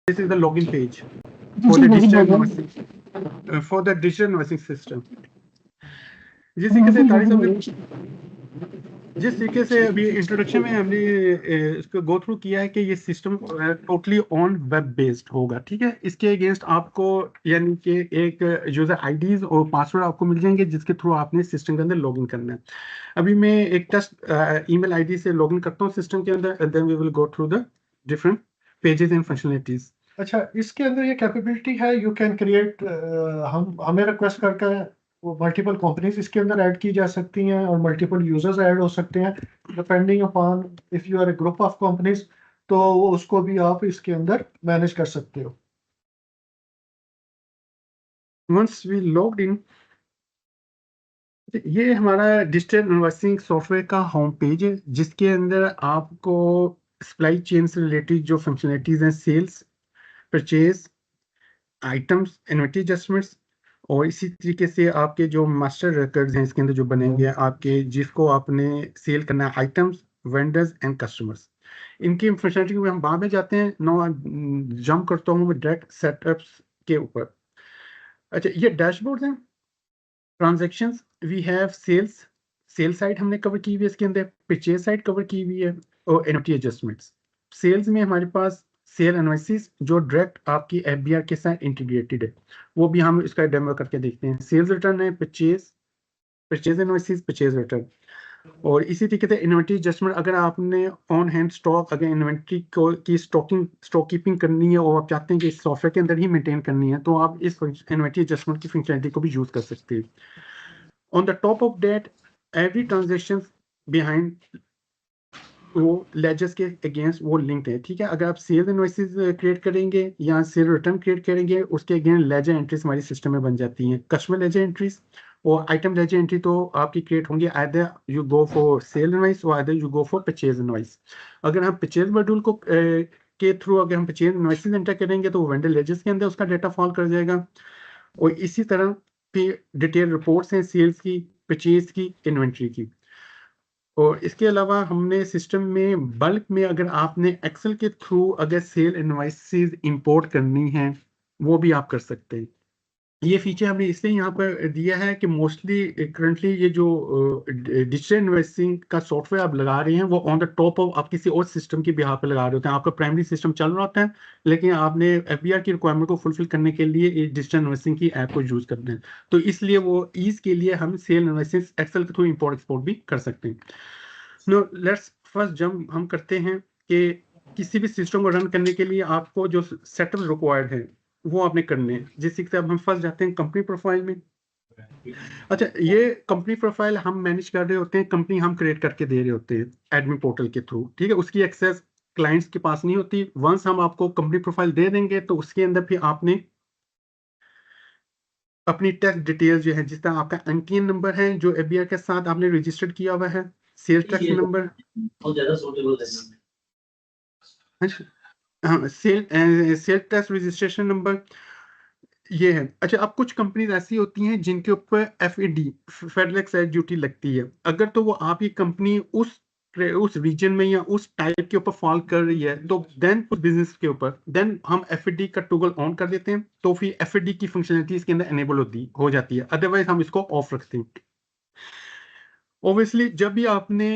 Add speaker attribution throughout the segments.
Speaker 1: This is the login page
Speaker 2: ji
Speaker 1: for
Speaker 2: ji
Speaker 1: the
Speaker 2: वही
Speaker 1: digital
Speaker 2: बोल रहे हैं।
Speaker 1: invoicing, for the digital invoicing system. जिस
Speaker 2: हाँ
Speaker 1: तरीके से
Speaker 2: जी
Speaker 1: तारिक
Speaker 2: वही
Speaker 1: साहब
Speaker 2: बोल
Speaker 1: ने
Speaker 2: रहे हैं।
Speaker 1: जिस तरीके से अभी इंट्रोडक्शन में हमने इसको गो थ्रू किया है कि ये system totally on web based होगा, ठीक है। इसके अगेंस्ट आपको यानी कि एक यूजर आईडीज और पासवर्ड आपको मिल जाएंगे जिसके थ्रू आपने सिस्टम के अंदर लॉगिन करना है। अभी मैं एक टेस्ट ईमेल आईडी से लॉगिन करता हूँ सिस्टम के अंदर, and then we will go through the different pages and functionalities.
Speaker 3: अच्छा, इसके अंदर ये कैपेबिलिटी है, यू कैन क्रिएट, हमें रिक्वेस्ट करके वो मल्टीपल कंपनीज इसके अंदर ऐड की जा सकती हैं और मल्टीपल यूजर्स ऐड हो सकते हैं depending upon if you are a group of companies, तो उसको भी आप इसके अंदर मैनेज कर सकते हो।
Speaker 1: वंस वी लॉग्ड इन, ये हमारा डिजिटल इन्वॉइसिंग सॉफ्टवेयर का होम पेज है जिसके अंदर आपको सप्लाई चेन से रिलेटेड जो फंक्शनलिटीज हैं, sales, purchase, items, inventory adjustments, और इसी तरीके से आपके जो मास्टर रिकॉर्ड्स हैं इसके अंदर जो बनेंगे आपके, जिसको आपने सेल करना है, आइटम्स, वेंडर्स एंड कस्टमर्स, इनकी फंक्शनलिटी में हम बाद में जाते हैं। नो जंप करता हूँ मैं डायरेक्ट सेटअप्स के ऊपर। अच्छा, ये डैशबोर्ड हैं, transactions, we have sales, sale side हमने कवर की हुई है, इसके अंदर परचेज साइड कवर की हुई है, और इन्वेंटरी एडजस्टमेंट्स। सेल्स में हमारे पास सेल एनालिसिस जो डायरेक्ट आपकी एफबीआर के साथ इंटीग्रेटेड है, वो भी हम इसका डेमो करके देखते हैं। सेल्स रिटर्न है, परचेज एनालिसिस, परचेज रिटर्न, और इसी तरीके से इन्वेंटरी एडजस्टमेंट। अगर आपने ऑन हैंड स्टॉक, अगर इन्वेंटरी की स्टॉक कीपिंग करनी है और आप चाहते हैं कि इस सॉफ्टवेयर के अंदर ही मेंटेन करनी है, तो आप इस इन्वेंटरी एडजस्टमेंट की फंक्शनलिटी को भी यूज कर सकते हैं। On the top of that, every transaction behind वो लेजर्स के अगेंस्ट वो लिंक्ड है, ठीक है। अगर आप सेल इनवॉइसेस क्रिएट करेंगे या सेल रिटर्न क्रिएट करेंगे, उसके अगेंस्ट लेजर एंट्रीज हमारी सिस्टम में बन जाती हैं, कस्टमर लेजर एंट्रीज और आइटम लेजर एंट्री तो आपकी क्रिएट होंगी either you go for sale invoice और either you go for purchase invoice. अगर हम परचेज मॉड्यूल को के थ्रू अगर हम परचेज इनवॉइसेस एंटर करेंगे तो वेंडर लेजर्स के अंदर उसका डाटा फॉल कर जाएगा, और इसी तरह पे डिटेल रिपोर्ट्स हैं सेल्स की, परचेज की, इन्वेंट्री की। और इसके अलावा हमने सिस्टम में बल्क में अगर आपने एक्सेल के थ्रू अगर सेल इनवॉइसेस इंपोर्ट करनी है, वो भी आप कर सकते हैं। ये फीचर हमने इसलिए यहाँ पर दिया है कि मोस्टली करंटली ये जो डिजिटल इन्वेस्टिंग का सॉफ्टवेयर आप लगा रहे हैं वो ऑन द टॉप ऑफ आप किसी और सिस्टम के बिहाफ पे लगा रहे होते हैं। आपका प्राइमरी सिस्टम चल रहा होता है, लेकिन आपने एफबीआर की रिक्वायरमेंट को फुलफिल करने के लिए ये डिजिटल इन्वेस्टिंग की ऐप को यूज करते हैं, तो इसलिए वो ईज के लिए हम सेल इन्वेस्टिंग एक्सेल के थ्रू इंपोर्ट एक्सपोर्ट भी कर सकते हैं। नो लेट्स फर्स्ट जंप हम करते हैं कि किसी भी सिस्टम को रन करने के लिए आपको जो सेटअप रिक्वायर्ड है वो आपने करने हैं, जिससे कि अब हम फर्स्ट जाते हैं कंपनी प्रोफाइल में। अच्छा, ये कंपनी प्रोफाइल हम मैनेज कर रहे होते हैं, कंपनी हम क्रिएट करके दे रहे होते हैं एडमिन पोर्टल के थ्रू, ठीक है। उसकी एक्सेस क्लाइंट्स के पास नहीं होती। वंस हम आपको कंपनी प्रोफाइल दे देंगे तो उसके अंदर फिर आपने अपनी टैक्स डिटेल जो है, जिस तरह आपका एनटीएन नंबर है जो एफबीआर के साथ आपने रजिस्टर्ड किया हुआ है, सेल्स टैक्स नंबर,
Speaker 4: बहुत ज्यादा सूटेबल
Speaker 1: हाँ, सेल टैक्स रजिस्ट्रेशन नंबर ये है। अच्छा, अब कुछ कंपनीज ऐसी होती हैं जिनके ऊपर एफईडी, फेडरल एक्साइज ड्यूटी लगती है। अगर तो वो आपकी कंपनी उस रीजन में या उस टाइप के ऊपर फॉल कर रही है, तो देन उस बिजनेस के ऊपर देन हम एफईडी का टॉगल ऑन कर देते हैं, तो फिर एफईडी की फंक्शनलिटी इसके अंदर एनेबल हो जाती है, अदरवाइज हम इसको ऑफ रखते हैं। ऑब्वियसली जब भी आपने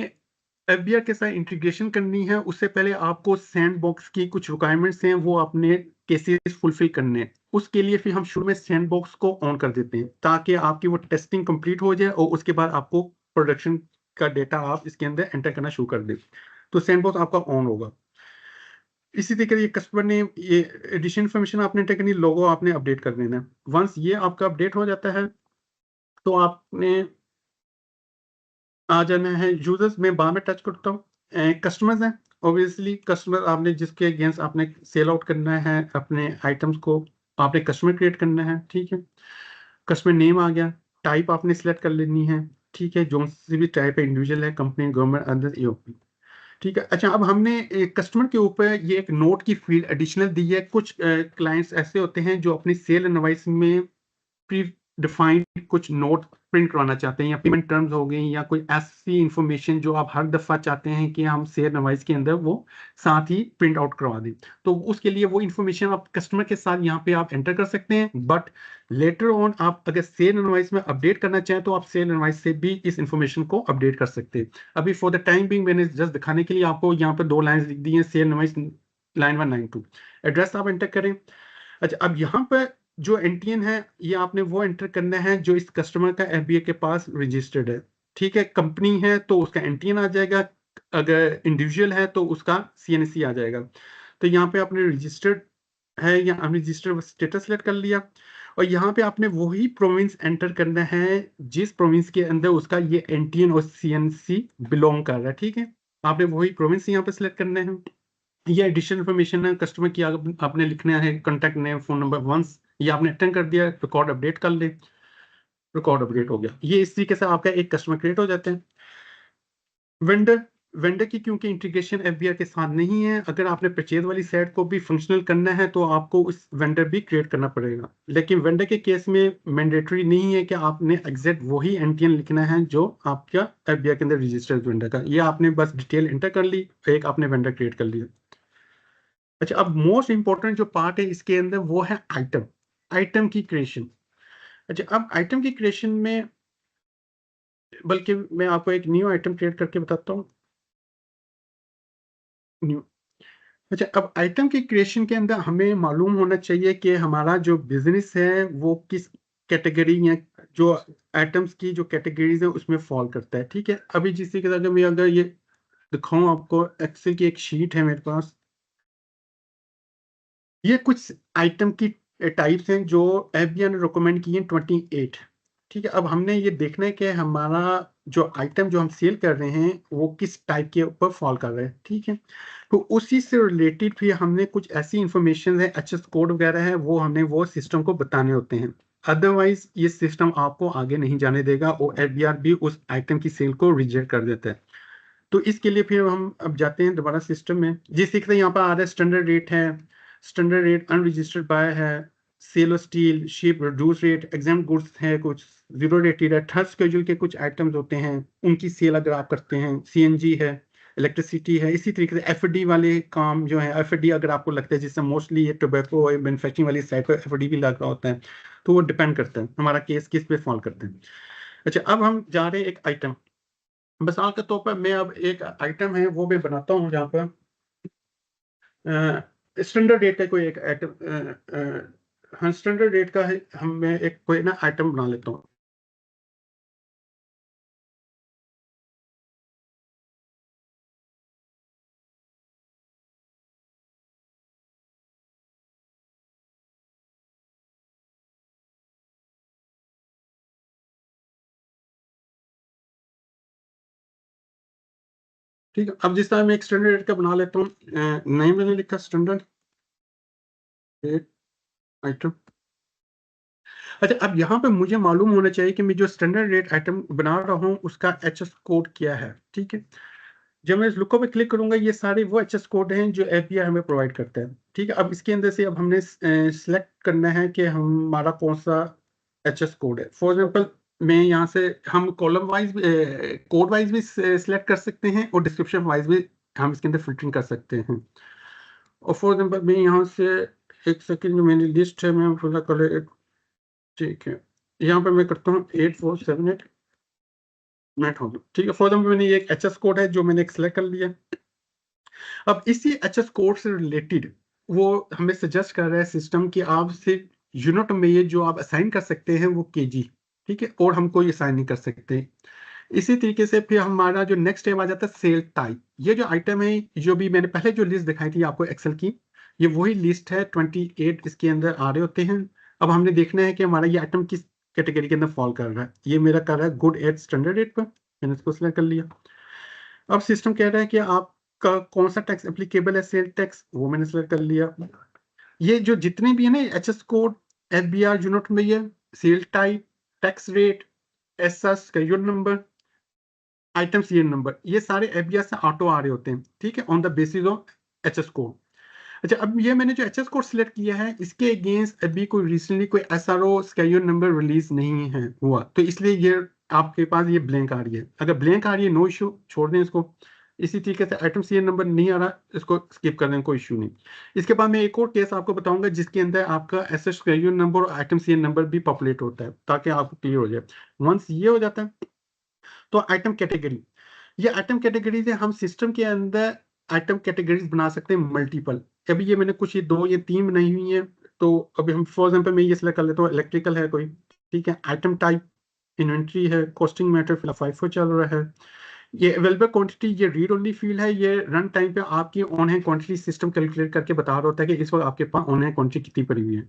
Speaker 1: एफबीआर के साथ इंटीग्रेशन करनी है, उससे पहले आपको सैंड बॉक्स की कुछ रिक्वायरमेंट्स हैं, वो आपने केसेस फुलफिल करने हैं। उसके लिए फिर हम शुरू में सैंड बॉक्स को ऑन कर देते हैं ताकि आपकी वो टेस्टिंग कंप्लीट हो जाए और उसके बाद आपको प्रोडक्शन का डेटा आप इसके अंदर एंटर करना शुरू कर दें, तो सैंड बॉक्स आपका ऑन होगा। इसी तरीके से कस्टमर ने ये एडिशन इन्फॉर्मेशन आपने एंटर करनी, लोगो आपने अपडेट कर देना। वंस ये आपका अपडेट हो जाता है तो आपने आ जाना है यूजर्स में, बाद में टच करता हूँ। कस्टमर्स हैं, ऑब्वियसली कस्टमर आपने जिसके अगेंस्ट आपने सेल आउट करना है अपने आइटम्स को, आपने कस्टमर क्रिएट करना है, ठीक है। कस्टमर नेम आ गया, टाइप आपने सेलेक्ट कर लेनी है, ठीक है, जो सी भी टाइप है, इंडिविजुअल है, कंपनी, गवर्नमेंट, अदर, ईओपी, ठीक है। अच्छा, अब हमने कस्टमर के ऊपर ये एक नोट की फील्ड एडिशनल दी है। कुछ क्लाइंट्स ऐसे होते हैं जो अपनी सेल इनवॉइस में प्री डिफाइंड कुछ नोट प्रिंट करवाना चाहते हैं, या पेमेंट टर्म्स हो गई, या कोई ऐसी इंफॉर्मेशन जो आप हर दफ़ा चाहते हैं कि हम सेल इनवॉइस के अंदर वो साथ ही प्रिंट आउट करवा दें, तो उसके लिए वो इंफॉर्मेशन आप कस्टमर के साथ यहाँ पे आप एंटर कर सकते हैं। बट लेटर ऑन आप अगर सेल इनवॉइस में अपडेट करना चाहें तो आप सेल इनवॉइस से भी इस इंफॉर्मेशन को अपडेट कर सकते हैं। अभी फॉर द टाइम बिंग मैंने जस्ट दिखाने के लिए आपको यहाँ पर 2 लाइन्स लिख दी हैं, सेल इनवॉइस लाइन 192, एड्रेस आप एंटर करें। अच्छा, अब यहाँ पर जो एनटीएन है ये आपने वो एंटर करना है जो इस कस्टमर का एफबीए के पास रजिस्टर्ड है। ठीक है, कंपनी है तो उसका एनटीएन आ जाएगा, अगर इंडिविजुअल है तो उसका सीएनसी आ जाएगा। तो यहाँ पे आपने रजिस्टर्ड है या अनरजिस्टर्ड स्टेटस सेलेक्ट कर लिया, और यहाँ पे आपने वही प्रोविंस एंटर करना है जिस प्रोविंस के अंदर उसका ये एनटीएन और सीएनसी बिलोंग कर रहा है। ठीक है, आपने वही प्रोविंस यहाँ पे सिलेक्ट करने हैं। ये एडिशनल इन्फॉर्मेशन है कस्टमर की, आपने लिखना है contact name, phone number once, ये आपने अटेंड कर दिया, रिकॉर्ड अपडेट कर ले, रिकॉर्ड अपडेट हो गया। ये इस तरीके से आपका एक कस्टमर क्रिएट हो जाते हैं। वेंडर की क्योंकि इंटीग्रेशन एफबीआर के साथ नहीं है, अगर आपने परचेज वाली साइड को भी फंक्शनल करना है तो आपको उस वेंडर भी क्रिएट करना पड़ेगा, लेकिन वेंडर के केस में मैंडेटरी नहीं है कि आपने एग्जैक्ट वही एनटीएन लिखना है जो आपका एफबीआर के अंदर रजिस्टर्ड वेंडर का, ये आपने बस डिटेल एंटर कर ली, एक आपने वेंडर क्रिएट कर लिया। अच्छा, अब मोस्ट इंपॉर्टेंट जो पार्ट है इसके अंदर वो है आइटम की क्रिएशन। अच्छा, अब आइटम की क्रिएशन में बल्कि मैं आपको एक न्यू आइटम क्रिएट करके बताता हूँ। न्यू, अच्छा, अब आइटम की क्रिएशन के अंदर हमें मालूम होना चाहिए कि हमारा जो बिजनेस है वो किस कैटेगरी या जो आइटम्स की जो कैटेगरीज है उसमें फॉल करता है। ठीक है, अभी जिससे कि अगर ये दिखाऊं आपको, एक्सेल की एक शीट है मेरे पास, ये कुछ आइटम की टाइप्स हैं जो एफबीआई ने रिकमेंड की हैं 28। ठीक है, अब हमने ये देखना है कि हमारा जो आइटम जो हम सेल कर रहे हैं वो किस टाइप के ऊपर फॉल कर रहे हैं। ठीक है, तो उसी से रिलेटेड फिर हमने कुछ ऐसी इंफॉर्मेशन है, एचएस कोड वगैरह है, वो हमने वो सिस्टम को बताने होते हैं, अदरवाइज ये सिस्टम आपको आगे नहीं जाने देगा और एफबीआर भी उस आइटम की सेल को रिजेक्ट कर देता है। तो इसके लिए फिर हम अब जाते हैं दोबारा सिस्टम में, जिस तरीके से यहाँ पर आ रहा है स्टैंडर्ड रेट है, स्टैंडर्ड रेट अनरजिस्टर्ड बाय है, sale of steel, ship reduce rate, exempt goods है, कुछ जीरो रेटेड है, थर्ड स्केड्यूल के कुछ आइटम्स होते हैं उनकी सेल अगर आप करते हैं, सीएनजी है, इलेक्ट्रिसिटी है, इसी तरीके से एफडी वाले काम जो है, एफडी अगर आपको लगता है जिससे मोस्टली ये टोबैको और मैन्युफैक्चरिंग वाली साइड पर एफडी भी लग रहा होता है, तो वो डिपेंड करता है हमारा केस किस पे फॉल करते हैं। अच्छा, अब हम जा रहे हैं एक आइटम, मिसाल के तौर पर मैं अब एक आइटम है वो मैं बनाता हूँ जहाँ पर स्टैंडर्ड रेट का कोई एक आइटम, हाँ स्टैंडर्ड रेट का है, हम मैं एक कोई ना आइटम बना लेता हूँ। ठीक है, अब जिस तरह मैं एक स्टैंडर्ड रेट का बना लेता हूँ, नहीं मैंने लिखा स्टैंडर्ड रेट आइटम। अच्छा, अब यहाँ पे मुझे मालूम होना चाहिए कि मैं जो स्टैंडर्ड रेट आइटम बना रहा हूँ उसका एचएस कोड क्या है। ठीक है, जब मैं इस लुको पे क्लिक करूंगा ये सारे वो एचएस कोड हैं जो एपीआई हमें प्रोवाइड करता है। ठीक है, अब इसके अंदर से अब हमने सिलेक्ट करना है कि हमारा कौन सा एचएस कोड है। फॉर एग्जांपल मैं यहाँ से हम कॉलम वाइज कोड वाइज भी सिलेक्ट कर सकते हैं और डिस्क्रिप्शन वाइज भी हम इसके अंदर फिल्टरिंग कर सकते हैं। और फॉर एग्जांपल मैं यहाँ से एक सेकंड, जो मेरी लिस्ट है मैं पूरा कर, ठीक है, यहाँ पे मैं करता हूँ 8478 नेट होगा। ठीक है, फॉर एग्जांपल मैंने ये एक एचएस कोड है जो मैंने एक सिलेक्ट कर लिया। अब इसी एचएस कोड से रिलेटेड वो हमें सजेस्ट कर रहा है सिस्टम कि आप सिर्फ यूनिट में ये जो आप असाइन कर सकते हैं वो केजी। ठीक है, और हम कोई असाइन नहीं कर सकते। इसी तरीके से फिर हमारा जो नेक्स्ट स्टेप आ जाता है सेल टाइप। ये जो आइटम है, जो भी मैंने पहले जो लिस्ट दिखाई थी आपको एक्सेल की, ये वही लिस्ट है, 28 इसके अंदर आ रहे होते हैं। अब हमने देखना है कि हमारा ये आइटम किस कैटेगरी के अंदर फॉल कर रहा है। ये मेरा कर रहा है गुड एट स्टैंडर्ड रेट पर, मैंने इसको सिलेक्ट कर लिया। अब सिस्टम कह रहा है कि आपका कौन सा टैक्स एप्लीकेबल है, सेल टैक्स, वो मैंने सेलेक्ट कर लिया। ये जो जितने भी है ना एचएस कोड, एफबीआर यूनिट में, ये sale type, tax rate, SS schedule number, item serial number, ये सारे एफबीआर से ऑटो आ रहे होते हैं। ठीक है, on the basis of HS code. अच्छा, अब ये मैंने जो एचएस कोड सिलेक्ट किया है इसके अगेंस्ट अभी कोई रिसेंटली कोई एसआरओ स्केड्यूल नंबर रिलीज नहीं है हुआ, तो इसलिए ये आपके पास ये ब्लैंक आ रही है। अगर ब्लैंक आ रही है नो इशू, छोड़ दें इसको। इसी तरीके से आइटम सीरियल नंबर नहीं आ रहा, इसको स्किप कर दें, कोई इशू नहीं। इसके बाद मैं एक और केस आपको बताऊंगा जिसके अंदर आपका एसएस स्केड्यूल नंबर और आइटम सीरियल नंबर भी पॉपुलेट होता है, ताकि आपको क्लियर हो जाए। वंस ये हो जाता है तो आइटम कैटेगरी, ये आइटम कैटेगरी से हम सिस्टम के अंदर आइटम कैटेगरीज बना सकते हैं मल्टीपल। अभी ये मैंने कुछ ये 2 या 3 बनाई हुई है, तो अभी हम फॉर एग्जांपल मैं ये सिलेक्ट कर लेता हूँ, इलेक्ट्रिकल है कोई, ठीक है, आइटम टाइप इन्वेंट्री है, कॉस्टिंग मैटर फिलहाल FIFO चल रहा है, ये अवेलेबल क्वांटिटी, ये रीड ओनली फील्ड है, ये रन टाइम पे आपकी on hand quantity system calculate करके बता रहा होता है कि इस वक्त आपके पास ऑन हैंड क्वांटिटी कितनी पड़ी हुई है।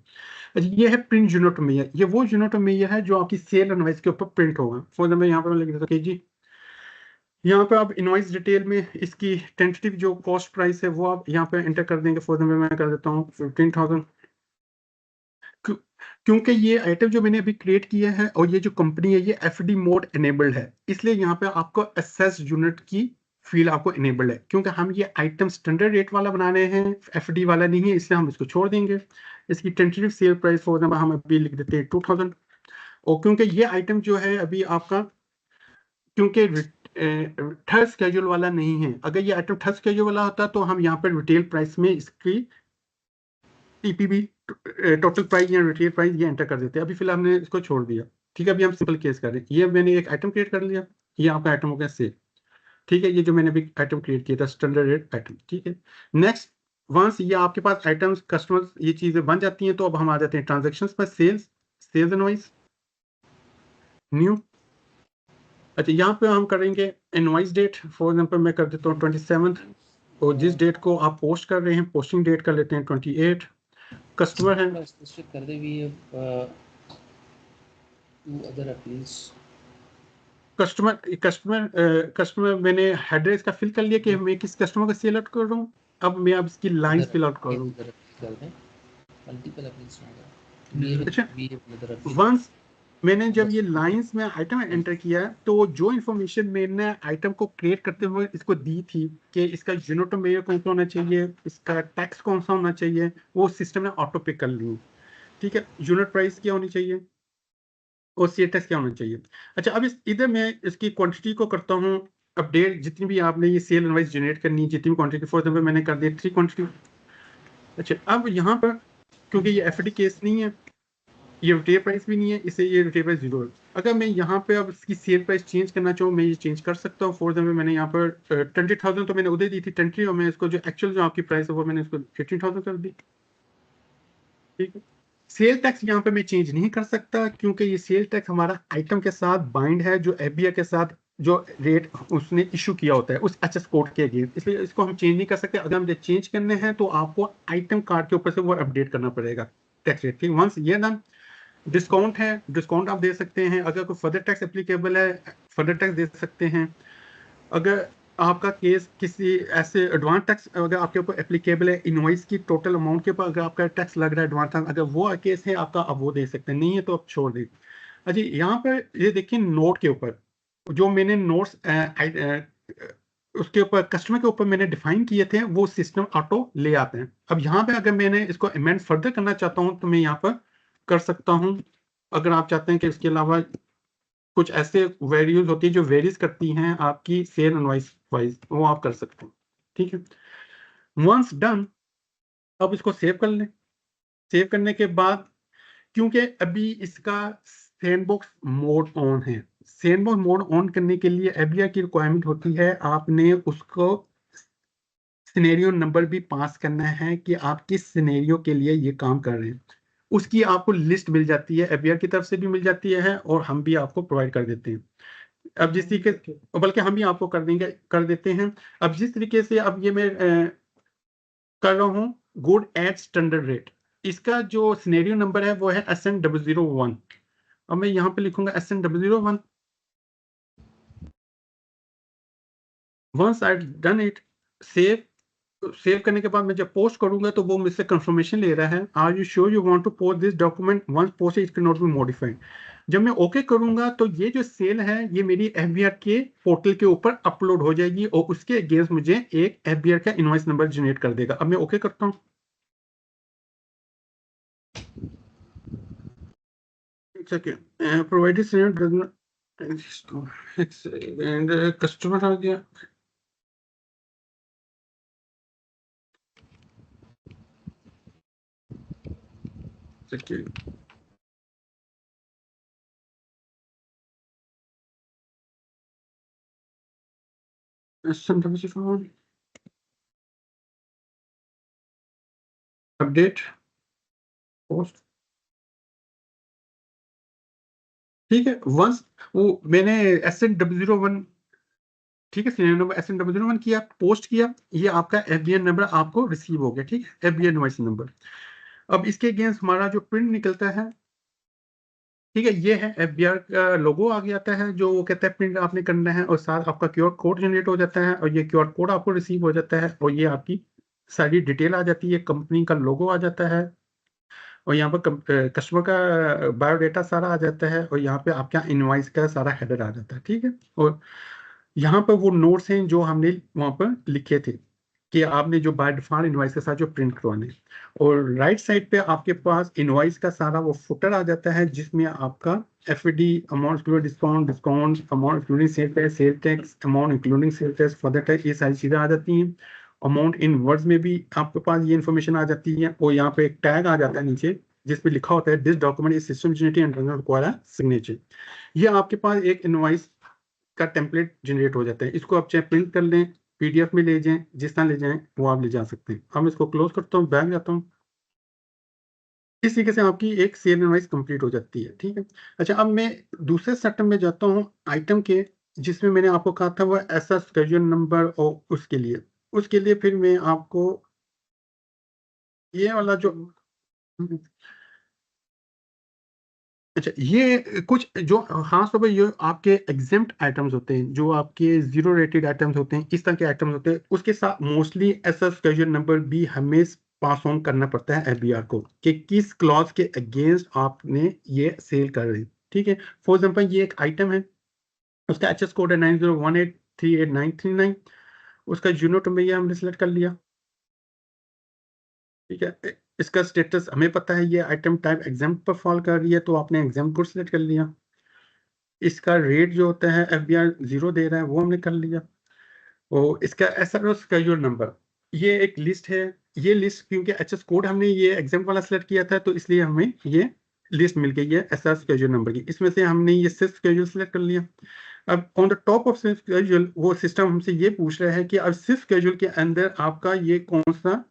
Speaker 1: अच्छा, ये है प्रिंट यूनिट मेजर, ये वो यूनिट मेजर है जो आपकी सेल इनवॉइस के ऊपर प्रिंट होगा। फॉर एग्जांपल यहाँ पर मैं लिख देता हूँ जी, यहाँ पे आप इनवॉइस डिटेल में इसकी टेंटेटिव जो कॉस्ट प्राइस है वो आप यहाँ पे एंटर कर देंगे। फॉर एग्जांपल मैं कर देता हूँ 15,000, क्योंकि ये आइटम जो मैंने अभी क्रिएट किया है और ये जो कंपनी है ये FD मोड एनेबल्ड है, इसलिए यहाँ पे आपको एसेस यूनिट की फील्ड आपको एनेबल्ड है। क्योंकि हम ये आइटम स्टैंडर्ड रेट वाला बना रहे हैं, FD वाला नहीं है, इसलिए हम इसको छोड़ देंगे। इसकी tentative sale price for example हम अभी लिख देते हैं 2000। और क्योंकि ये आइटम जो है अभी आपका, क्योंकि थर्ड स्केड्यूल वाला नहीं है, अगर ये आइटम थर्ड स्केड्यूल वाला होता तो हम यहाँ पर रिटेल प्राइस में इसकी TPB टोटल प्राइस या रिटेल प्राइस ये एंटर कर देते हैं। अभी फिलहाल हमने इसको छोड़ दिया, ठीक है। अभी हम सिंपल केस कर रहे हैं, ये मैंने एक आइटम क्रिएट कर लिया, ये आपका आइटम हो गया सेल, ठीक है। ये जो मैंने अभी आइटम क्रिएट किया था स्टैंडर्ड रेट आइटम, ठीक है। नेक्स्ट, वंस ये आपके पास आइटम्स कस्टमर्स ये चीजें बन जाती हैं, तो अब हम आ जाते हैं ट्रांजेक्शन्स पर, सेल्स, सेल्स इनवॉइस, न्यू। अच्छा, यहाँ पे हम करेंगे इनवॉइस डेट, फॉर एग्जांपल मैं कर देता हूँ 27, और जिस डेट को आप पोस्ट कर रहे हैं पोस्टिंग डेट कर लेते हैं 28। कस्टमर है,
Speaker 2: स्पेसिफिक कर दे भी टू अदर अपील्स।
Speaker 1: कस्टमर मैंने एड्रेस का फिल कर लिया कि मैं किस कस्टमर को सिलेक्ट कर रहा हूँ। अब मैं अब इसकी लाइंस फिल आउट कर रहा हूँ।
Speaker 2: कर दें मल्टीपल अपील्स ना।
Speaker 1: अच्छा, वंस मैंने जब ये लाइंस में आइटम एंटर किया तो जो इन्फॉर्मेशन मैंने आइटम को क्रिएट करते हुए इसको दी थी कि इसका यूनिट मेजर कौन सा होना चाहिए, इसका टैक्स कौन सा होना चाहिए, वो सिस्टम ने ऑटो पिक कर ली, ठीक है। यूनिट प्राइस क्या होनी चाहिए और सी टैक्स क्या होना चाहिए। अच्छा, अब इधर मैं इसकी क्वांटिटी को करता हूँ अपडेट, जितनी भी आपने ये सेल इनवॉइस जनरेट करनी है, जितनी भी क्वांटिटी, फॉर एग्जांपल मैंने कर दिया 3 क्वांटिटी। अच्छा, अब यहाँ पर क्योंकि ये FD केस नहीं है, ये रिटेल प्राइस भी नहीं है, इससे ये रिटेल प्राइस 0 है। अगर मैं यहाँ पे अब इसकी सेल प्राइस चेंज करना चाहूँ, मैं ये चेंज कर सकता हूँ। फॉर एग्जांपल मैंने यहाँ पर 20,000 तो मैंने उधर दी थी 20, और मैं इसको जो एक्चुअल जो आपकी प्राइस है वो मैंने इसको 18,000 कर दी, ठीक है। सेल टैक्स यहाँ पे मैं चेंज नहीं कर सकता, क्योंकि ये सेल टैक्स हमारा आइटम के साथ बाइंड है, जो FBR के साथ जो रेट उसने इशू किया होता है उस HS कोड के अगेंस्ट, इसलिए इसको हम चेंज नहीं कर सकते। अगर हम चेंज करने हैं तो आपको आइटम कार्ड के ऊपर से वो अपडेट करना पड़ेगा टैक्स रेट, ठीक। वंस ये डन, डिस्काउंट है, डिस्काउंट आप दे सकते हैं। अगर कोई फर्दर टैक्स एप्लीकेबल है, फर्दर टैक्स दे सकते हैं। अगर आपका केस किसी ऐसे एडवांस टैक्स अगर आपके ऊपर एप्लीकेबल है, इनवॉइस की टोटल अमाउंट के ऊपर अगर आपका टैक्स लग रहा है एडवांस टैक्स, अगर वो केस है आपका, अब वो दे सकते हैं, नहीं है तो आप छोड़ दें। अच्छा, यहाँ पर ये देखिए नोट के ऊपर जो मैंने नोट्स उसके ऊपर कस्टमर के ऊपर मैंने डिफाइन किए थे वो सिस्टम ऑटो ले आते हैं। अब यहाँ पे अगर मैंने इसको अमेंड फर्दर करना चाहता हूँ तो मैं यहाँ पर कर सकता हूँ। अगर आप चाहते हैं कि इसके अलावा कुछ ऐसे वैल्यूज होती है जो वेरीज करती हैं आपकी सेल इनवॉइस वाइज, वो आप कर सकते हैं, ठीक है। वंस डन, अब इसको सेव कर लें। सेव करने के बाद, क्योंकि अभी इसका सैंडबॉक्स मोड ऑन है, सैंडबॉक्स मोड ऑन करने के लिए FBR की रिक्वायरमेंट होती है, आपने उसको सिनेरियो नंबर भी पास करना है कि आप किस सिनेरियो के लिए ये काम कर रहे हैं। उसकी आपको लिस्ट मिल जाती है, FBR की तरफ से भी मिल जाती है और हम भी आपको प्रोवाइड कर देते हैं। अब जिस तरीके, बल्कि हम ही आपको कर देते हैं। अब जिस तरीके से अब ये मैं कर रहा हूँ गुड एट स्टैंडर्ड रेट, इसका जो सिनेरियो नंबर है वो है SN001। अब मैं यहाँ पे लिखूंगा SN001। Once I done it, save करने के बाद मैं जब पोस्ट करूंगा तो वो मुझसे कंफर्मेशन ले रहा है, are you sure you want to post this document, once post it can not be modified. जब मैं ओके करूंगा तो ये जो सेल है ये मेरी FBR के पोर्टल के ऊपर अपलोड हो जाएगी और उसके अगेंस्ट मुझे एक FBR का इनवॉइस नंबर जनरेट कर देगा। अब मैं ओके करता हूँ। एक second, provided sale does not and customer आ गया। अपडेट पोस्ट, ठीक है। वंस वो मैंने SN001, ठीक है, सीरियल नंबर SN001 किया, पोस्ट किया, ये आपका FBN नंबर आपको रिसीव हो गया, ठीक है, FBN इनवॉइस नंबर। अब इसके अगेंस्ट हमारा जो प्रिंट निकलता है, ठीक है, ये है FBR का लोगो आ जाता है, जो वो कहता है प्रिंट आपने करना है, और साथ आपका QR कोड जनरेट हो जाता है, और ये QR कोड आपको रिसीव हो जाता है, और ये आपकी सारी डिटेल आ जाती है, कंपनी का लोगो आ जाता है, और यहाँ पर कस्टमर का बायोडाटा सारा आ जाता है, और यहाँ पे आपका इनवॉइस का सारा हेडर आ जाता है, ठीक है। और यहाँ पर वो नोट्स हैं जो हमने वहाँ पर लिखे थे कि आपने जो बाय डिफॉल्ट इनवॉइस के साथ जो प्रिंट करवाने, और राइट साइड पे आपके पास इनवॉइस का सारा वो फुटर आ जाता है, जिसमें आपका FAD, amount including discount, discount amount including sale tax, amount including sale tax, further tax, ये सारी चीज़ें आ जाती हैं। अमाउंट इन वर्ड्स में भी आपके पास ये इन्फॉर्मेशन आ जाती है, और यहाँ पे एक टैग आ जाता है नीचे जिसपे लिखा होता है this document is system generated and does not require signature. ये आपके पास एक इनवॉइस का टेम्पलेट जनरेट हो जाता है। इसको आप चाहे प्रिंट कर लें, PDF में ले जाएं, जिस तरह ले जाएं वो आप ले जा सकते हैं। अब इसको क्लोज करता हूँ, बैक जाता हूँ। इस तरीके से आपकी एक सेल इनवॉइस कंप्लीट हो जाती है, ठीक है। अच्छा, अब मैं दूसरे सेक्टर में जाता हूँ आइटम के, जिसमें मैंने आपको कहा था वो ऐसा स्केड्यूल नंबर, और उसके लिए फिर मैं आपको ये वाला जो, अच्छा, ये कुछ जो खास तौर पर ये आपके एग्जेम्प्ट आइटम्स होते हैं, जो आपके जीरो रेटेड आइटम्स होते हैं, इस तरह के आइटम्स होते हैं, उसके साथ मोस्टली ऐसा स्केड्यूल नंबर भी हमें पास ऑन करना पड़ता है FBR को, कि किस क्लॉज के अगेंस्ट आपने ये सेल कर रहे हैं, ठीक है। फॉर एग्जाम्पल ये एक आइटम है, उसका HS कोड है 9018383939, उसका यूनिट नंबर ये हमने सेलेक्ट कर लिया, ठीक है। इसका स्टेटस हमें पता है, ये आइटम टाइप एग्जाम्प्ट पर फॉल कर रही है, तो आपने एग्जाम्प्ट कोड सेलेक्ट कर लिया। इसका रेट जो होता है FBR 0 दे रहा है, वो हमने कर लिया। और इसका SRO स्केड्यूल नंबर, ये एक लिस्ट है। ये लिस्ट क्योंकि HS कोड हमने ये एग्जाम वाला सेलेक्ट किया था, तो इसलिए हमें ये लिस्ट मिल गई है SR स्केड्यूल नंबर की। इसमें से हमने ये सिर्फ स्केड्यूल सेलेक्ट कर लिया। अब on the top of schedule वो सिस्टम हमसे ये पूछ रहा है कि अब सिर्फ स्केड्यूल के अंदर आपका ये कौन सा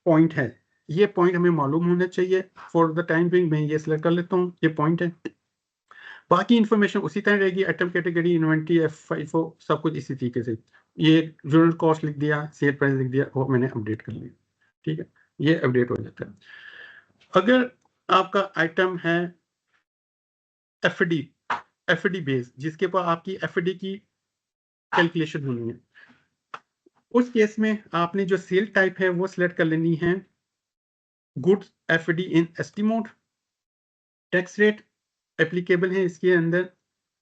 Speaker 1: पॉइंट है, ये पॉइंट हमें मालूम होना चाहिए। फॉर द टाइम बिंग मैं ये सिलेक्ट कर लेता हूँ, ये पॉइंट है। बाकी इन्फॉर्मेशन उसी तरह रहेगी, आइटम कैटेगरी, इन्वेंट्री, FIFO, सब कुछ इसी तरीके से। ये यूनिट कॉस्ट लिख दिया, सेल प्राइस लिख दिया, वो मैंने अपडेट कर लिया, ठीक है, ये अपडेट हो जाता है। अगर आपका आइटम है FD बेस, जिसके ऊपर आपकी FD की कैलकुलेशन होनी है, उस केस में आपने जो सेल टाइप है वो सिलेक्ट कर लेनी है गुड्स FD इन ST mode. Tax rate applicable है इसके अंदर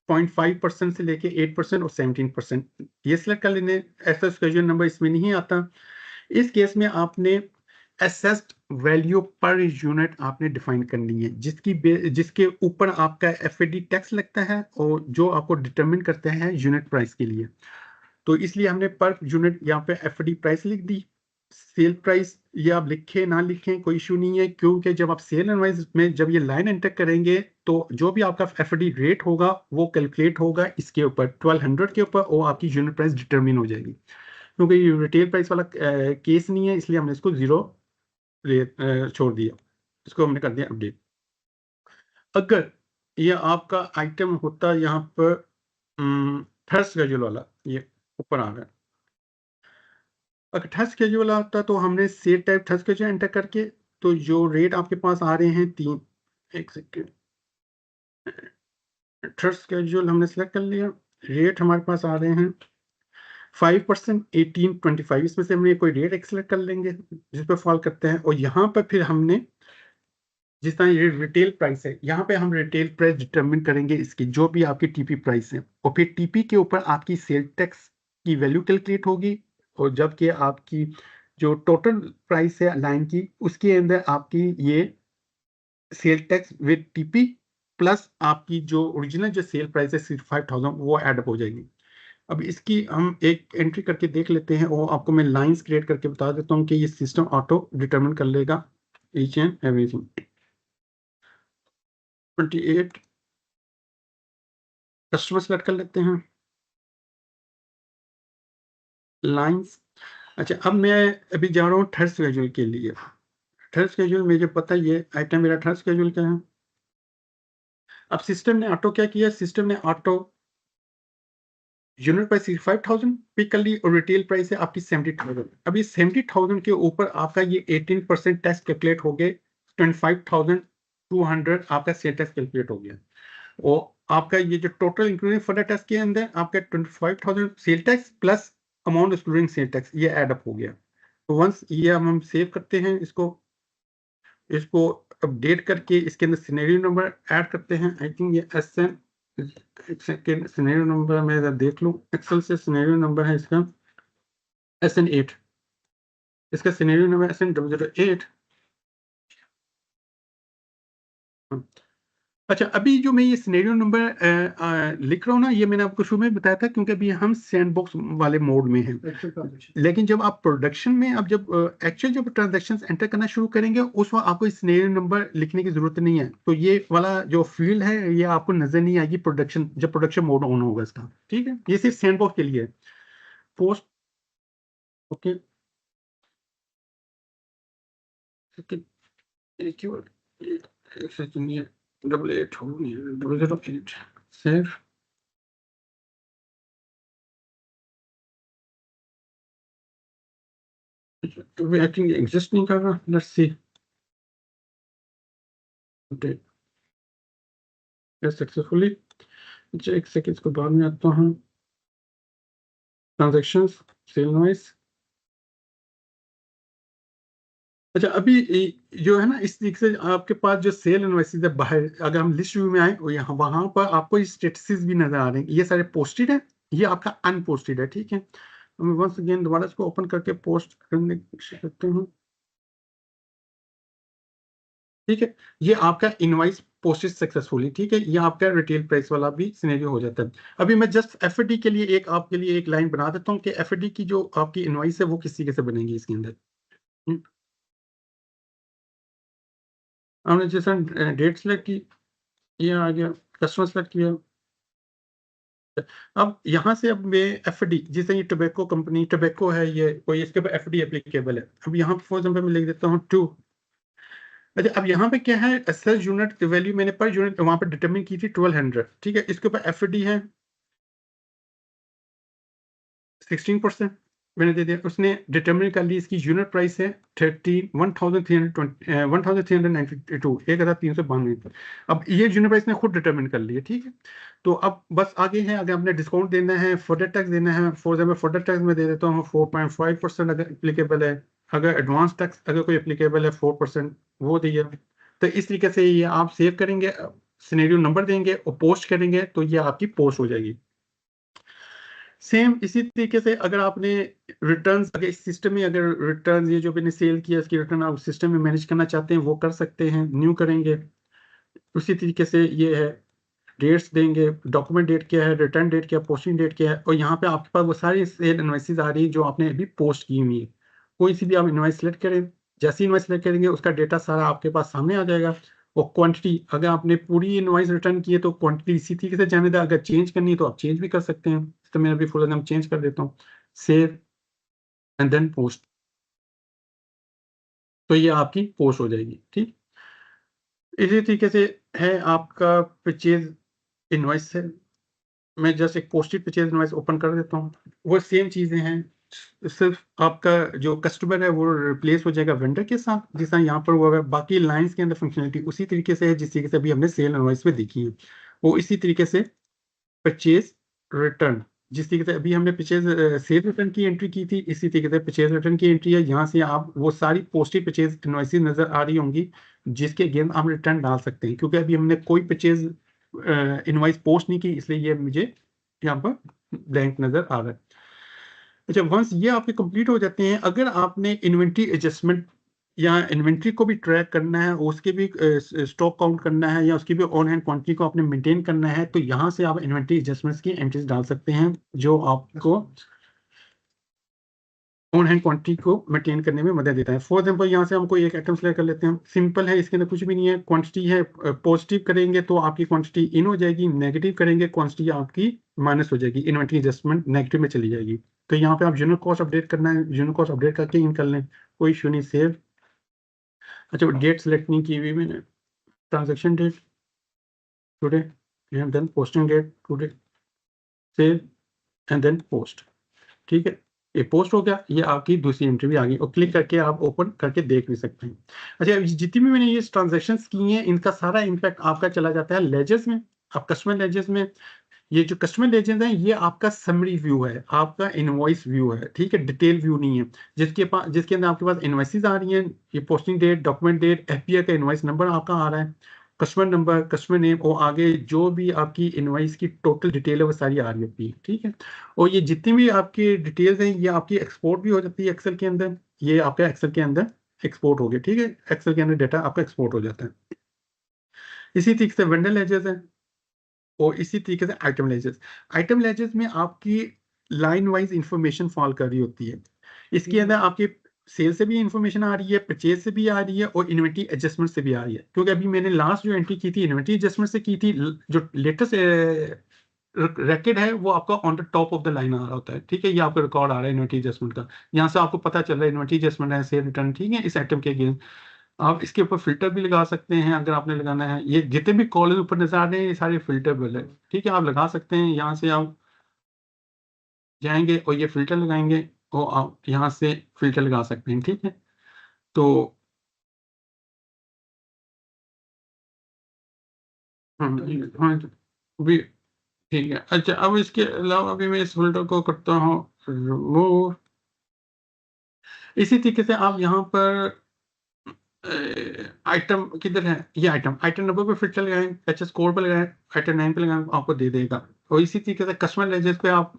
Speaker 1: 0.5% से लेके 8% और 17%, ये सिलेक्ट कर लेने। ऐसा स्केड्यूल नंबर इसमें नहीं आता। इस केस में आपने असेस्ड वैल्यू पर यूनिट आपने डिफाइन करनी है, जिसके ऊपर आपका FAD टैक्स लगता है, और जो आपको डिटरमिन करता है यूनिट प्राइस के लिए। तो इसलिए हमने पर यूनिट यहाँ पे FAD प्राइस लिख दी। सेल प्राइस ये आप लिखे ना लिखें कोई इशू नहीं है, क्योंकि जब आप सेल एनवाइस में जब ये लाइन एंटर करेंगे, तो जो भी आपका FAD रेट होगा वो कैलकुलेट होगा इसके ऊपर 1200 के ऊपर, और आपकी यूनिट प्राइस डिटरमिन हो जाएगी। क्योंकि ये रिटेल प्राइस वाला केस नहीं है, इसलिए हमने इसको 0 छोड़ दिया, इसको हमने कर दिया अपडेट। अगर ये आपका आइटम होता यहाँ पर थर्ड स्केड्यूल वाला, ये ऊपर आ गया, अगर थर्ड स्केड्यूल आता तो हमने sale type third schedule enter करके, तो जो रेट आपके पास आ रहे हैं तीन, एक सेकेंड, थर्ड स्केड्यूल हमने सेलेक्ट कर लिया। रेट हमारे पास आ रहे हैं 5%, 18, 25, इसमें से हमने कोई रेट एक सेलेक्ट कर लेंगे जिस पर फॉल करते हैं, और यहाँ पर फिर हमने जिस तरह ये रिटेल प्राइस है, यहाँ पे हम रिटेल प्राइस डिटरमिन करेंगे इसकी, जो भी आपकी TP प्राइस है, और फिर TP के ऊपर आपकी सेल टैक्स की वैल्यू कैलकुलेट होगी, और जबकि आपकी जो टोटल प्राइस है लाइन की, उसके अंदर आपकी ये sale tax with TP plus आपकी जो ओरिजिनल जो सेल प्राइस है 65,000 वो ऐड अप हो जाएगी। अब इसकी हम एक एंट्री करके देख लेते हैं, और आपको मैं लाइंस क्रिएट करके बता देता हूँ कि ये सिस्टम ऑटो डिटरमिन कर लेगा each and everything. 28 customer select कर लेते हैं, लाइंस। अच्छा, अब मैं अभी जा रहा हूँ थर्ड स्केड्यूल के लिए। थर्ड स्केड्यूल मुझे पता ही है आइटम मेरा थर्ड स्केड्यूल क्या है। अब सिस्टम ने ऑटो क्या किया, सिस्टम ने ऑटो यूनिट प्राइस 65,000 पिक कर ली और रिटेल प्राइस है आपकी 70,000। अभी 70,000 के ऊपर आपका ये 18% टैक्स कैलकुलेट हो गए, 25,200 आपका सेल टैक्स कैलकुलेट हो गया। और आपका ये जो टोटल इंक्लूडिंग फर्दर टैक्स के अंदर आपका 25,000 sale tax plus amount excluding sale tax ये ऐड अप हो गया। तो वंस ये हम सेव करते हैं, इसको अपडेट करके इसके अंदर सिनेरियो नंबर ऐड करते हैं। आई थिंक ये SN एक सेकेंड, सिनेरियो नंबर मैं इधर देख लूं, एक्सेल से सिनेरियो नंबर है इसका SN8, इसका सिनेरियो नंबर SN008। अच्छा, अभी जो मैं ये सिनेरियो नंबर लिख रहा हूँ ना, ये मैंने आपको शुरू में बताया था क्योंकि अभी हम सैंडबॉक्स वाले मोड में हैं। लेकिन जब आप प्रोडक्शन में अब जब एक्चुअल जब ट्रांजैक्शंस एंटर करना शुरू करेंगे उस वक्त आपको इस सिनेरियो नंबर लिखने की जरूरत नहीं है। तो ये वाला जो फील्ड है ये आपको नजर नहीं आएगी प्रोडक्शन, जब प्रोडक्शन मोड ऑन होगा इसका। ठीक है, ये सिर्फ सैंडबॉक्स के लिए है। पोस्ट ओके, एक सेकंड, ये 88 हो गई, 008 सेव। तो भी आई थिंक एग्जिस्ट नहीं कर रहा, लेट्स सी। सक्सेसफुली, एक सेकंड को बाद में आता हूँ। Transactions, sale invoice. अच्छा, अभी जो है ना इस तरीके से आपके पास जो सेल इनवॉइसेस है बाहर, अगर हम लिस्ट व्यू में आए और यहाँ वहां पर आपको स्टेटस भी नजर आ रहे हैं। ये सारे पोस्टेड है, ये आपका अनपोस्टेड है। ठीक है, मैं वंस अगेन दोबारा इसको ओपन करके पोस्ट करने की कोशिश करते हूँ। ठीक है, ये आपका इनवॉइस पोस्टेड सक्सेसफुली। ठीक है, ये आपका रिटेल प्राइस वाला भी सिनेरियो हो जाता है। अभी मैं जस्ट एफडी के लिए आपके लिए एक लाइन बना देता हूँ कि एफडी की जो आपकी इनवॉइस है वो किस तरीके से बनेगी इसके अंदर। हमने जैसा डेट सेलेक्ट की, ये आ गया, कस्टमर सेलेक्ट किया। अब यहाँ से अब मैं एफडी, जैसे ये टोबैको कंपनी टोबैको है, ये कोई इसके ऊपर एफडी एप्लीकेबल है। अब यहाँ फॉर एग्जांपल मैं लिख देता हूँ 2। अच्छा, अब यहाँ पे क्या है, एसएल यूनिट वैल्यू मैंने पर यूनिट वहां पर डिटरमिन की थी 1200। ठीक है, इसके ऊपर एफडी है 16%, मैंने दे दिया। उसने डिटरमिन कर ली, इसकी यूनिट प्राइस है 1392, 1392। अब ये यूनिट प्राइस ने खुद डिटरमिन कर ली है। ठीक है, तो अब बस आगे है, अगर हमने डिस्काउंट देना है, फर्दर टैक्स देना है, फॉर एग्जाम्पल फर्दर टैक्स में दे देता हूँ 4.5% अगर एप्लीकेबल है। अगर एडवांस टैक्स अगर कोई एप्लीकेबल है 4% वो दिया। तो इस तरीके से ये आप सेव करेंगे, सिनेरियो नंबर देंगे और पोस्ट करेंगे तो ये आपकी पोस्ट हो जाएगी। सेम इसी तरीके से अगर आपने रिटर्न्स, अगर इस सिस्टम में अगर रिटर्न ये जो मैंने सेल किया इसकी रिटर्न आप सिस्टम में मैनेज करना चाहते हैं वो कर सकते हैं, न्यू करेंगे। उसी तरीके से ये है, डेट्स देंगे, डॉक्यूमेंट डेट क्या है, रिटर्न डेट क्या है, पोस्टिंग डेट क्या है, और यहाँ पे आपके पास वो सारी सेल इनवॉइसेस आ रही है जो आपने अभी पोस्ट की हुई है। कोई सी भी आप इनवॉइस सेलेक्ट करें, जैसे इनवॉइस सेलेक्ट करेंगे उसका डेटा सारा आपके पास सामने आ जाएगा। और क्वांटिटी, अगर आपने पूरी इनवॉइस रिटर्न की है तो क्वांटिटी इसी तरीके से जाने दें। अगर चेंज करनी है तो आप चेंज भी कर सकते हैं। तो मैं अभी फुल नाम चेंज कर देता हूँ, सेव एंड देन पोस्ट, तो ये आपकी पोस्ट हो जाएगी। ठीक, इसी तरीके से है आपका परचेज इनवॉइस है। मैं जस्ट एक पोस्टेड परचेज इनवॉइस ओपन कर देता हूँ, वो सेम चीजें हैं, सिर्फ आपका जो कस्टमर है वो रिप्लेस हो जाएगा वेंडर के साथ, जिस तरह यहाँ पर हुआ है। बाकी लाइंस के अंदर फंक्शनलिटी उसी तरीके से है जिस तरीके से अभी हमने सेल इनवॉइस में देखी है, वो इसी तरीके से परचेज रिटर्न, जिस तरीके से अभी हमने परचेज सेल रिटर्न की एंट्री की थी, इसी तरीके से परचेज रिटर्न की एंट्री है। यहाँ से आप वो सारी पोस्टेड परचेज इनवॉइसेज नजर आ रही होंगी जिसके अगेंस्ट हम रिटर्न डाल सकते हैं। क्योंकि अभी हमने कोई परचेज इनवॉइस पोस्ट नहीं की, इसलिए ये मुझे यहाँ पर ब्लैंक नजर आ रहा है। अच्छा, वंस ये आपके कंप्लीट हो जाते हैं, अगर आपने इन्वेंट्री एडजस्टमेंट या इन्वेंट्री को भी ट्रैक करना है, उसके भी स्टॉक काउंट करना है, या उसकी भी ऑन हैंड क्वांटिटी को आपने मेंटेन करना है, तो यहाँ से आप इन्वेंट्री एडजस्टमेंट्स की एंट्रीज डाल सकते हैं, जो आपको ऑन हैंड क्वांटिटी को मेंटेन करने में मदद देता है। फॉर एग्जांपल यहाँ से हमको एक आइटम सेलेक्ट कर लेते हैं, सिंपल है, इसके अंदर कुछ भी नहीं है, क्वांटिटी है, पॉजिटिव करेंगे तो आपकी क्वांटिटी इन हो जाएगी, नेगेटिव करेंगे क्वांटिटी आपकी माइनस हो जाएगी, इन्वेंट्री एडजस्टमेंट नेगेटिव में चली जाएगी। तो यहाँ पे आप यूनिट कॉस्ट अपडेट करना है, यूनिट कॉस्ट अपडेट करके इन कर लें, कोई इशू नहीं। सेव, अच्छा डेट सेलेक्ट नहीं की हुई मैंने, transaction date today and then posting date today, save and then post, ठीक है, ये पोस्ट हो गया, ये आपकी दूसरी एंट्री भी आ गई, और क्लिक करके आप ओपन करके देख भी सकते हैं। अच्छा, जितनी भी मैंने ये ट्रांजैक्शंस की हैं, इनका सारा इम्पैक्ट आपका चला जाता है लेजर्स में। अब कस्टमर लेजर्स में, ये जो कस्टमर लेजर्स हैं, ये आपका समरी व्यू है, आपका इनवॉइस व्यू है, ठीक है, डिटेल व्यू नहीं है, जिसके अंदर आपके पास इनवॉइसेस आ रही हैं, ये posting date, document date, FPI का इनवॉइस नंबर आपका आ रहा है, कस्टमर नंबर, कस्टमर नेम, और आगे जो भी आपकी इनवॉइस की टोटल डिटेल है वो सारी आ रही होती है, ठीक है। और ये जितनी भी आपकी डिटेल्स हैं, ये आपकी एक्सपोर्ट भी हो जाती है एक्सेल के अंदर, ये आपका एक्सेल के अंदर एक्सपोर्ट हो गया, ठीक है, एक्सेल के अंदर डाटा आपका एक्सपोर्ट हो जाता है। इसी तरीके से वेंडर लेजर्स है, और इसी तरीके से आइटम लेजर्स। आइटम लेजर्स में आपकी लाइन वाइज इंफॉर्मेशन फॉल कर रही होती है, इसके अंदर आपकी सेल से भी इंफॉर्मेशन आ रही है, परचेज से भी आ रही है, और इन्वेंट्री एडजस्टमेंट से भी आ रही है, क्योंकि अभी मैंने लास्ट जो एंट्री की थी इन्वेंट्री एडजस्टमेंट से की थी, जो लेटेस्ट रैकेट है वो आपका on the top of the line आ रहा होता है, ठीक है, ये आपका रिकॉर्ड आ रहा है इन्वेंट्री एडजस्टमेंट का, यहाँ से आपको पता चल रहा है इन्वेंट्री एडजस्टमेंट है, सेल रिटर्न, ठीक है, इस आइटम के अगेंस्ट। आप इसके ऊपर फिल्टर भी लगा सकते हैं अगर आपने लगाना है, ये जितने भी कॉलम ऊपर नजर आ रहे हैं ये सारे फिल्टेबल है, ठीक है, आप लगा सकते हैं, यहाँ से आप जाएंगे और ये फिल्टर लगाएंगे, और आप यहाँ से फिल्टर लगा सकते हैं, ठीक है। तो हाँ, हाँ, भी ठीक है। अच्छा, अब इसके अलावा भी मैं इस फिल्टर को करता हूँ रिमूव। इसी तरीके से आप यहाँ पर आइटम किधर है, ये आइटम, आइटम नंबर पे फिल्टर लगाएं, एचएस कोड पे लगाएं, आइटम 9 पे लगाएं, आपको दे देगा। और इसी तरीके से कस्टमर लेजर्स पे आप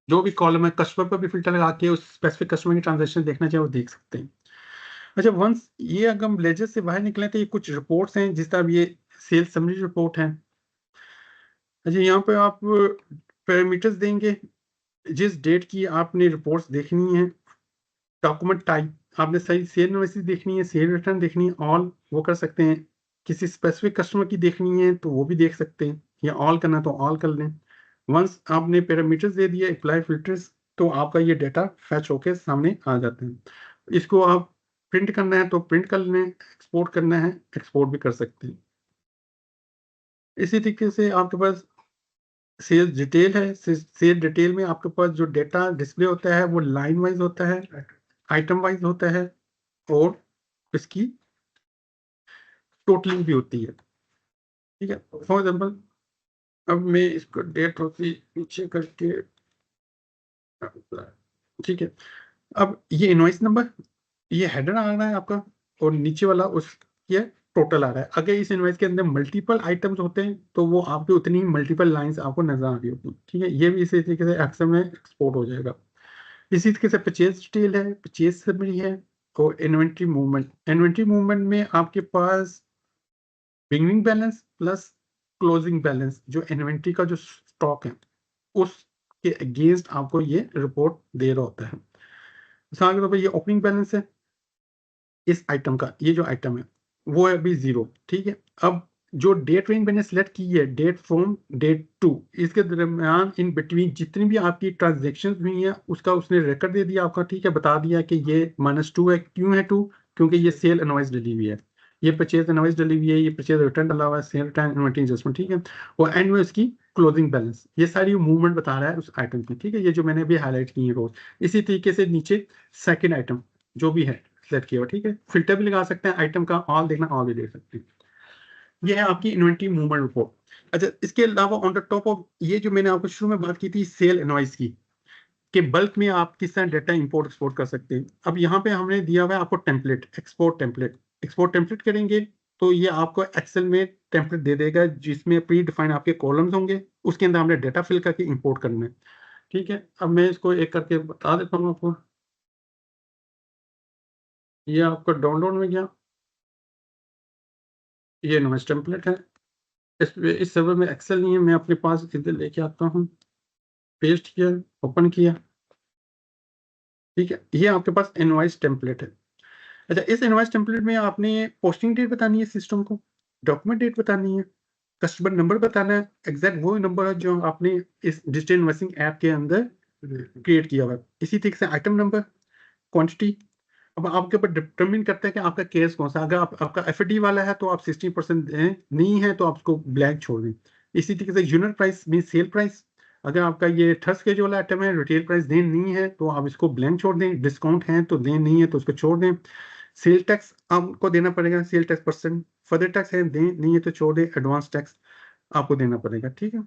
Speaker 1: जो भी कॉलम है कस्टमर पर भी फिल्टर लगा के उस स्पेसिफिक कस्टमर की ट्रांजेक्शन देखना चाहे वो देख सकते हैं। अच्छा, वंस ये अगर हम लेजर से बाहर निकले तो ये कुछ रिपोर्ट्स हैं, जिस तरह ये सेल्स समरी रिपोर्ट है। अच्छा, यहाँ पे आप पैरामीटर्स देंगे, जिस डेट की आपने रिपोर्ट्स देखनी है, डॉक्यूमेंट टाइप आपने सही सेल इनवॉइसेस देखनी है, सेल रिटर्न देखनी है, ऑल वो कर सकते हैं, किसी स्पेसिफिक कस्टमर की देखनी है तो वो भी देख सकते हैं, या ऑल करना तो ऑल कर लें। वंस आपने पैरामीटर्स दे दिए, अप्लाई फिल्टर्स, तो आपका ये डाटा फैच होके सामने आ जाते हैं। इसको आप प्रिंट करना है तो प्रिंट कर लें, एक्सपोर्ट करना है एक्सपोर्ट भी कर सकते हैं। इसी तरीके से आपके पास सेल्स डिटेल है, सेल डिटेल में आपके पास जो डेटा डिस्प्ले होता है वो लाइन वाइज होता है, आइटम वाइज होता है, और इसकी टोटलिंग भी होती है, ठीक है। फॉर एग्जाम्पल अब मैं इसको डेट होती पीछे करके, ठीक है, अब ये इनवॉइस नंबर, ये हेडर आ रहा है आपका, और नीचे वाला उस ये टोटल आ रहा है। अगर इस इनवॉइस के अंदर मल्टीपल आइटम्स होते हैं तो वो आपके उतनी ही मल्टीपल लाइंस आपको नजर आ रही होती है, ठीक है, ये भी इसी तरीके से एक्सेल में एक्सपोर्ट हो जाएगा। इसी तरीके से परचेज डिटेल है, परचेज समरी है, और इन्वेंट्री मूवमेंट में आपके पास beginning balance plus closing balance, जो इन्वेंट्री का जो स्टॉक है उसके अगेंस्ट आपको ये रिपोर्ट दे रहा होता है। मिसाल के तौर पर ये ओपनिंग बैलेंस है इस आइटम का, ये जो आइटम है वो है अभी 0, ठीक है। अब जो डेट रेंज मैंने सेलेक्ट की है, डेट फ्रॉम डेट टू, इसके दरमियान इन बिटवीन जितनी भी आपकी ट्रांजेक्शन हुई हैं उसका उसने रिकॉर्ड दे दिया आपका, ठीक है, बता दिया कि ये -2 है। क्यों है 2? क्योंकि ये सेल इनवॉइस डली हुई है, ये परचेज इनवॉइस डली हुई है, ये परचेज रिटर्न डला हुआ है, सेल रिटर्न, इन्वेंटरी एडजस्टमेंट, ठीक है। और एंड में उसकी क्लोजिंग बैलेंस, ये सारी मूवमेंट बता रहा है उस आइटम की, ठीक है, ये जो मैंने अभी हाईलाइट की है रोज। इसी तरीके से नीचे सेकेंड आइटम जो भी है सेलेक्ट किया हुआ, ठीक है, फिल्टर भी लगा सकते हैं, आइटम का ऑल देखना ऑल भी देख सकते हैं। ये है आपकी इन्वेंट्री मूवमेंट रिपोर्ट। अच्छा, इसके अलावा ऑन द टॉप ऑफ ये जो मैंने आपको शुरू में बात की थी सेल इनवॉइस की, कि बल्क में आप किस तरह डेटा इंपोर्ट एक्सपोर्ट कर सकते हैं। अब यहाँ पे हमने दिया हुआ है आपको टेम्पलेट, एक्सपोर्ट टेम्पलेट करेंगे तो ये आपको एक्सेल में टेम्पलेट दे देगा, जिसमें प्री डिफाइन आपके कॉलम्स होंगे, उसके अंदर हमने डेटा फिल करके इंपोर्ट करना है, ठीक है। अब मैं इसको एक करके बता देता हूँ आपको। ये आपका डाउनलोड में गया, ये इनवॉइस टेम्पलेट है। इस सर्वर में एक्सेल नहीं है, मैं अपने पास इधर लेके आता हूँ, पेस्ट किया, ओपन किया, ठीक है। ये आपके पास इनवॉइस टेम्पलेट है। अच्छा, इस इनवॉइस टेम्पलेट में आपने पोस्टिंग डेट बतानी है सिस्टम को, डॉक्यूमेंट डेट बतानी है, कस्टमर नंबर बताना है, एग्जैक्ट वो नंबर है जो आपने इस डिजिटल इनवॉइसिंग ऐप के अंदर क्रिएट किया हुआ है। इसी तरीके से आइटम नंबर, क्वांटिटी। अब आपके ऊपर डिटरमिन करता है कि आपका केस कौन सा। अगर आपका एफडी वाला है तो आप 60% दें, नहीं है तो आप उसको ब्लैंक छोड़ दें। इसी तरीके से unit price mean sale price, अगर आपका ये थर्स के जो वाला आइटम है, रिटेल प्राइस दें नहीं है तो आप इसको ब्लैंक छोड़ दें, डिस्काउंट है तो दें, नहीं है तो उसको छोड़ दें। सेल टैक्स आपको देना पड़ेगा, sale tax percent, further tax है दें, नहीं है तो छोड़ दें, एडवांस टैक्स आपको देना पड़ेगा, ठीक है।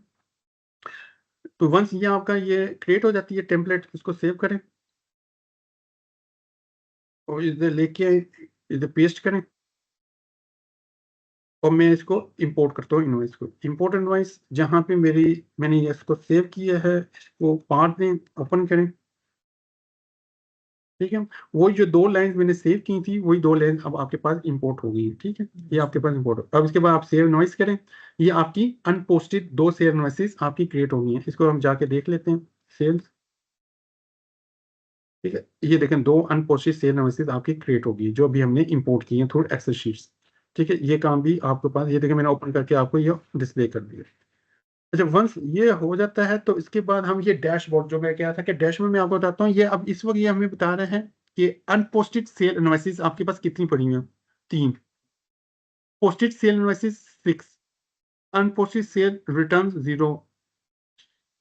Speaker 1: तो वंस ये आपका ये क्रिएट हो जाती है टेम्पलेट, इसको सेव करें और इधर लेके इधर पेस्ट करें और मैं इसको इंपोर्ट करता हूँ इनवॉइस को। इंपोर्ट इनवॉइस जहाँ पे मैंने इसको सेव किया है, इसको पार्ट दें, ओपन करें, ठीक है। वही जो 2 लाइन मैंने सेव की थी, वही 2 लाइन अब आपके पास इंपोर्ट हो गई है, ठीक है। ये आपके पास इंपोर्ट। अब इसके बाद आप सेव इनवॉइस करें, ये आपकी अनपोस्टेड 2 सेव इनवॉइसेस आपकी क्रिएट हो गई हैं। इसको हम जाके देख लेते हैं, सेल्स, ठीक है। ये देखें 2 अनपोस्टेड सेल इनवॉइसेस आपकी क्रिएट होगी जो अभी हमने इंपोर्ट की हैं थ्रू एक्सेल शीट्स, ठीक है। ये काम भी आपके पास, ये देखें मैंने ओपन करके आपको ये डिस्प्ले कर दिया। अच्छा, वंस ये हो जाता है तो इसके बाद हम ये डैशबोर्ड, जो मैं कह रहा था कि डैशबोर्ड में आपको बताता हूँ, ये अब इस वक्त ये हमें बता रहे हैं कि अनपोस्टेड सेल इनवॉइसेस आपके पास कितनी पड़ी हुई हैं, 3, posted sale invoices 6, unposted sale return 0,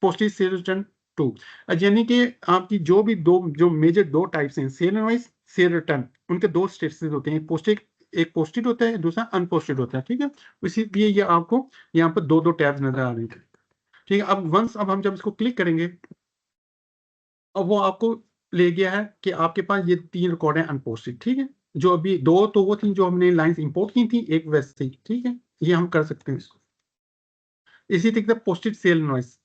Speaker 1: postage sale return 2। यानी कि आपकी जो भी जो मेजर 2 टाइप्स हैं, सेल इनवॉइस, सेल रिटर्न, उनके 2 स्टेटस होते हैं। पोस्टेड, एक पोस्टेड होता है, दूसरा अनपोस्टेड होता है, ठीक है। इसीलिए ये आपको यहाँ पर 2 टैब्स नजर आ रहे हैं, ठीक है। अब हम जब इसको क्लिक करेंगे, अब वो आपको ले गया है कि आपके पास ये 3 रिकॉर्ड है अनपोस्टेड, ठीक है। जो अभी 2 तो वो थी जो हमने लाइंस इंपोर्ट की थी, एक वैसे ही, ठीक है। ये हम कर सकते हैं इसको। इसी तरीके से पोस्टेड सेल इनवॉइस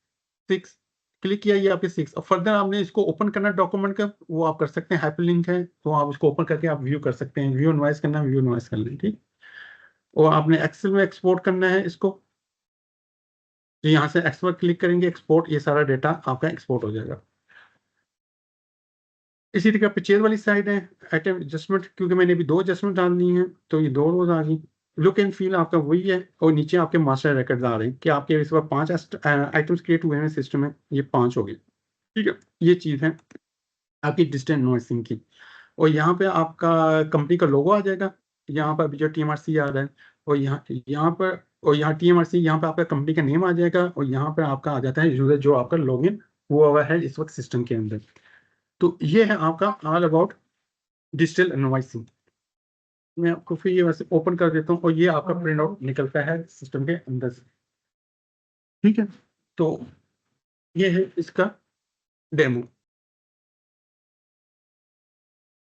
Speaker 1: 6, क्लिक किया, ये आपके 6। और फर्दर आपने इसको ओपन करना डॉक्यूमेंट का, वो आप कर सकते हैं, हाइपरलिंक है तो आप उसको ओपन करके आप व्यू कर सकते हैं, व्यू इनवॉइस करना, व्यू इनवॉइस कर लें, ठीक। और आपने एक्सेल में एक्सपोर्ट करना है इसको, तो यहाँ से एक्सपोर्ट क्लिक करेंगे, एक्सपोर्ट, ये सारा डेटा आपका एक्सपोर्ट हो जाएगा। इसी तरह परचेज वाली साइड है, आइटम एडजस्टमेंट, क्योंकि मैंने अभी 2 एडजस्टमेंट डालनी है तो ये 2 रोज आ गई। लुक एंड फील आपका वही है, और नीचे आपके मास्टर रिकॉर्ड आ रहे हैं कि आपके इस बार 5 आइटम्स क्रिएट हुए हैं सिस्टम में, ये 5 हो गए, ठीक है। ये चीज़ है आपकी डिजिटल इनवॉइसिंग की। और यहाँ पे आपका कंपनी का लोगो आ जाएगा, यहाँ पर अभी जो TMRC आ रहा है, और यहाँ पर, और यहाँ TMRC, यहाँ पे आपका कंपनी का नेम आ जाएगा, और यहाँ पर आपका आ जाता है यूजर जो आपका लॉगिन हुआ हुआ है इस वक्त सिस्टम के अंदर। तो ये है आपका ऑल अबाउट डिजिटल इनवॉइसिंग। मैं आपको फिर ये वैसे ओपन कर देता हूँ और ये आपका प्रिंट आउट निकलता है सिस्टम के अंदर से, ठीक है। तो ये है इसका डेमो।